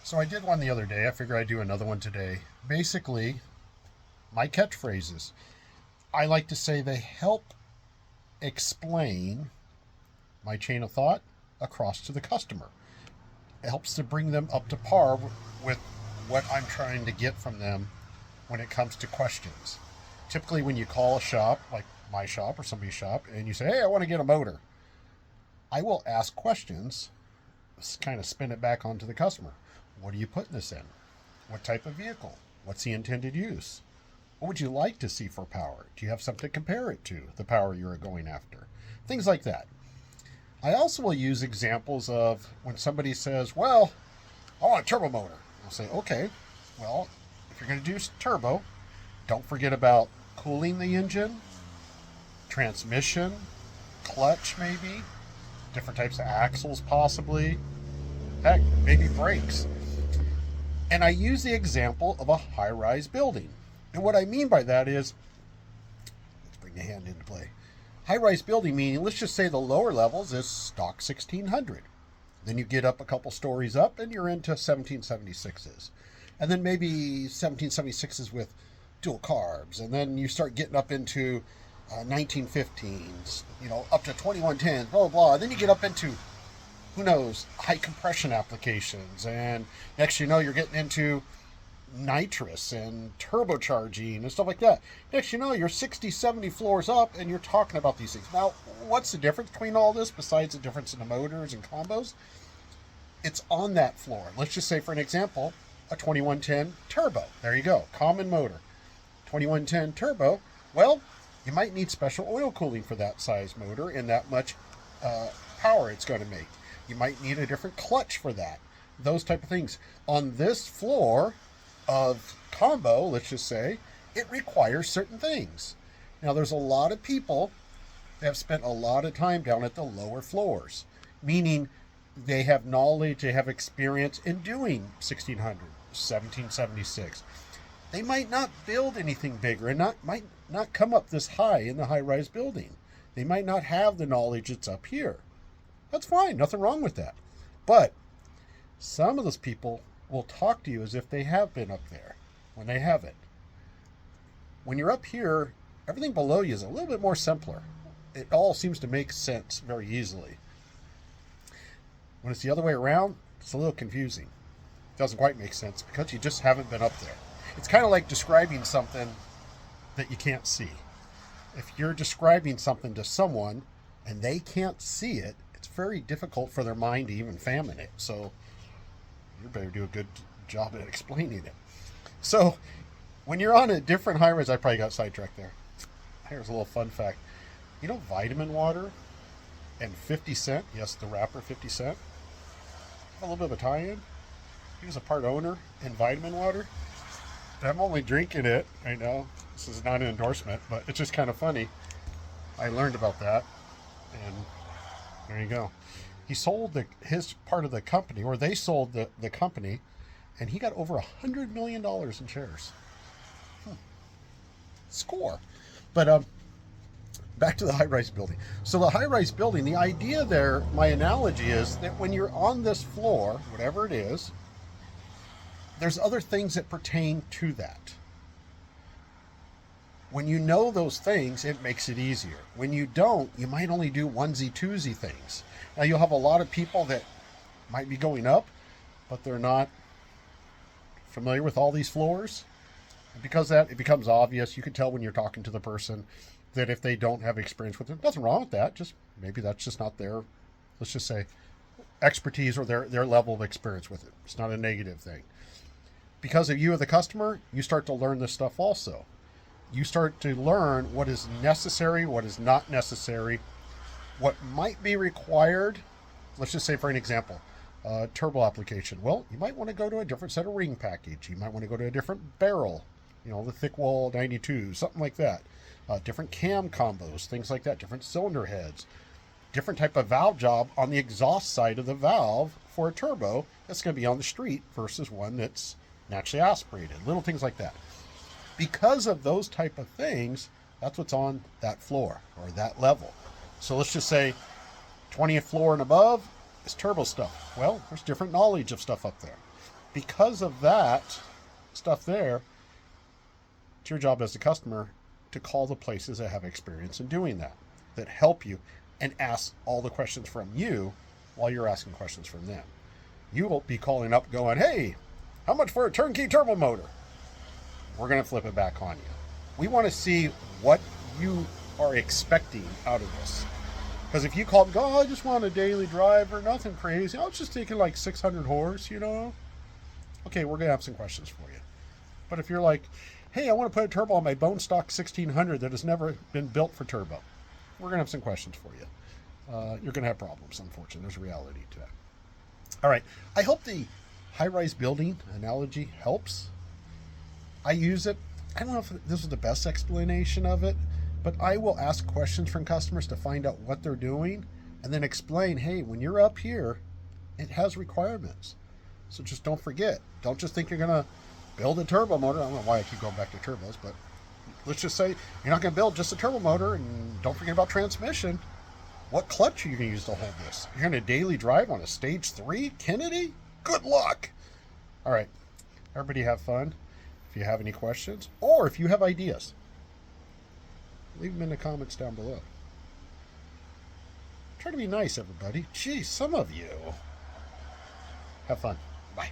So I did one the other day. I figure I'd do another one today. Basically, my catchphrases. I like to say they help explain my chain of thought across to the customer. It helps to bring them up to par with what I'm trying to get from them when it comes to questions. Typically, when you call a shop, like my shop or somebody's shop, and you say, hey, I want to get a motor, I will ask questions, kind of spin it back onto the customer. What are you putting this in? What type of vehicle? What's the intended use? What would you like to see for power? Do you have something to compare it to, the power you're going after? Things like that. I also will use examples of when somebody says, well, I want a turbo motor. I'll say, okay, well, if you're going to do turbo, don't forget about cooling the engine, transmission, clutch maybe, different types of axles possibly, heck, maybe brakes. And I use the example of a high-rise building. And what I mean by that is, let's bring the hand into play. High-rise building meaning, let's just say the lower levels is stock 1600. Then you get up a couple stories up and you're into 1776s. And then maybe 1776s with dual carbs. And then you start getting up into 1915s, up to 2110s, blah, blah, blah. And then you get up into, who knows, high compression applications. And next you know, you're getting into nitrous and turbocharging and stuff like that. Next you know, you're 60, 70 floors up and you're talking about these things. Now, what's the difference between all this besides the difference in the motors and combos? It's on that floor. Let's just say, for an example, a 2110 turbo. There you go, common motor. 2110 turbo, well, you might need special oil cooling for that size motor and that much power it's going to make. You might need a different clutch for that. Those type of things. On this floor of combo, let's just say, it requires certain things. Now, there's a lot of people that have spent a lot of time down at the lower floors, meaning they have knowledge, they have experience in doing 1600, 1776. They might not build anything bigger and might not come up this high in the high-rise building. They might not have the knowledge that's up here. That's fine, nothing wrong with that. But some of those people will talk to you as if they have been up there when they haven't. When you're up here, everything below you is a little bit more simpler. It all seems to make sense very easily. When it's the other way around, it's a little confusing. It doesn't quite make sense because you just haven't been up there. It's kind of like describing something that you can't see. If you're describing something to someone and they can't see it, it's very difficult for their mind to even fathom it. So you better do a good job at explaining it. So when you're on a different high-rise, I probably got sidetracked there. Here's a little fun fact. You know, vitamin water and 50 Cent, yes, the rapper 50 Cent, a little bit of a tie-in. He was a part owner in vitamin water. I'm only drinking it right now. This is not an endorsement, but it's just kind of funny. I learned about that, and there you go. He sold his part of the company, or they sold the company, and he got over $100 million in shares. Score. But back to the high-rise building. So the high-rise building, the idea there, my analogy is that when you're on this floor, whatever it is, there's other things that pertain to that. When you know those things, it makes it easier. When you don't, you might only do onesie-twosie things. Now, you'll have a lot of people that might be going up, but they're not familiar with all these floors. And because that, it becomes obvious. You can tell when you're talking to the person that if they don't have experience with it, nothing wrong with that. Just maybe that's just not their, let's just say, expertise or their level of experience with it. It's not a negative thing. Because of you as the customer, you start to learn this stuff also. You start to learn what is necessary, what is not necessary, what might be required. Let's just say, for an example, turbo application. Well, you might want to go to a different set of ring package. You might want to go to a different barrel, the thick wall 92, something like that. Different cam combos, things like that, different cylinder heads, different type of valve job on the exhaust side of the valve for a turbo that's going to be on the street versus one that's naturally aspirated, little things like that. Because of those type of things, that's what's on that floor or that level. So let's just say 20th floor and above is turbo stuff. Well, there's different knowledge of stuff up there. because of that stuff there, it's your job as a customer to call the places that have experience in doing that, that help you and ask all the questions from you while you're asking questions from them. You won't be calling up going, hey, how much for a turnkey turbo motor? We're going to flip it back on you. We want to see what you are expecting out of this. Because if you call and go, oh, I just want a daily driver, nothing crazy. I was just taking like 600 horse, you know. Okay, we're going to have some questions for you. But if you're like, hey, I want to put a turbo on my bone stock 1600 that has never been built for turbo, we're going to have some questions for you. You're going to have problems, unfortunately. There's a reality to that. All right. I hope the high-rise building analogy helps. I use it. I don't know if this is the best explanation of it, but I will ask questions from customers to find out what they're doing and then explain, hey, when you're up here, it has requirements. So just don't forget. Don't just think you're going to build a turbo motor. I don't know why I keep going back to turbos, but let's just say you're not going to build just a turbo motor, and don't forget about transmission. What clutch are you going to use to hold this? You're going to daily drive on a stage 3 Kennedy? Good luck. All right. Everybody have fun. If you have any questions or if you have ideas, leave them in the comments down below. Try to be nice, everybody. Geez, some of you. Have fun. Bye.